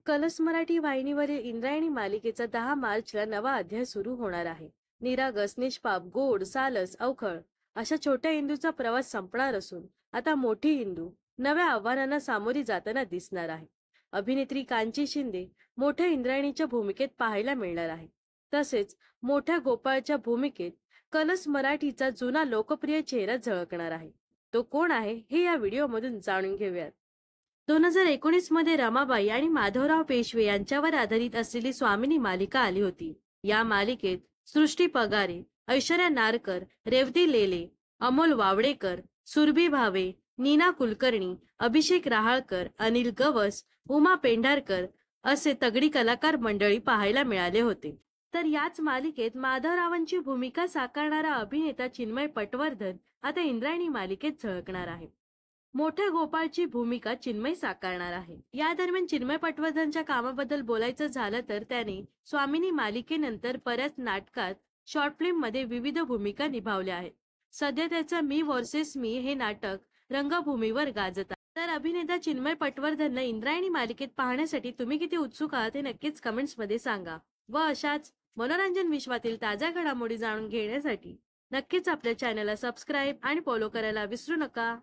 Colours Marathi वाहिनीवरील इंद्रायणी मालिकेचा 10 मार्चला नवा अध्याय सुरू होणार आहे. निरागस, निष्पाप, गोड, सालस, अवखळ अशा छोट्या इंदूचा प्रवास संपणार असून आता मोठी इंदू नव्या आव्हानांना सामोरी जाताना दिसणार आहे. अभिनेत्री कांची शिंदे मोठ्या इंद्रायणीच्या भूमिकेत पाहायला मिळणार आहे. तसेच मोठ्या गोपाळच्या भूमिकेत कलर्स मराठीचा जुना लोकप्रिय चेहरा झळकणार आहे. तो कोण आहे हे या व्हिडिओमधून जाणून घेऊयात. 2019 मध्ये रमाबाई आणि माधवराव पेशवे यांच्यावर आधारित असलेली स्वामिनी मालिका आली होती. या मालिकेत सृष्टी पगारे, ऐश्वर्या नारकर, रेवती लेले, अमोल वावडेकर, सुरभी भावे, नीना कुलकर्णी, अभिषेक राहाळकर, अनिल गवस, उमा पेंढारकर असे तगडी कलाकार मंडळी पाहायला मिळाले होते. तर याच मालिकेत माधवरावांची भूमिका साकारणारा अभिनेता चिन्मय पटवर्धन आता इंद्रायणी मालिकेत झळकणार आहे. मोठ्या गोपाळची भूमिका चिन्मय साकारणार आहे. या दरम्यान चिन्मय पटवर्धनच्या कामाबद्दल बोलायचं झालं तर त्याने स्वामिनी मालिकेनंतर बऱ्याच नाटकात, शॉर्ट फिल्म मध्ये विविध भूमिका निभावल्या आहेत. सध्या त्याचं मी वर्सेस मी हे नाटक रंगभूमीवर गाजत आहे. तर अभिनेता चिन्मय पटवर्धनला इंद्रायणी मालिकेत पाहण्यासाठी तुम्ही किती उत्सुक आहात हे नक्कीच कमेंट्स मध्ये सांगा. व अशाच मनोरंजन विश्वातील ताज्या घडामोडी जाणून घेण्यासाठी नक्कीच आपल्या चॅनलला सबस्क्राईब आणि फॉलो करायला विसरू नका.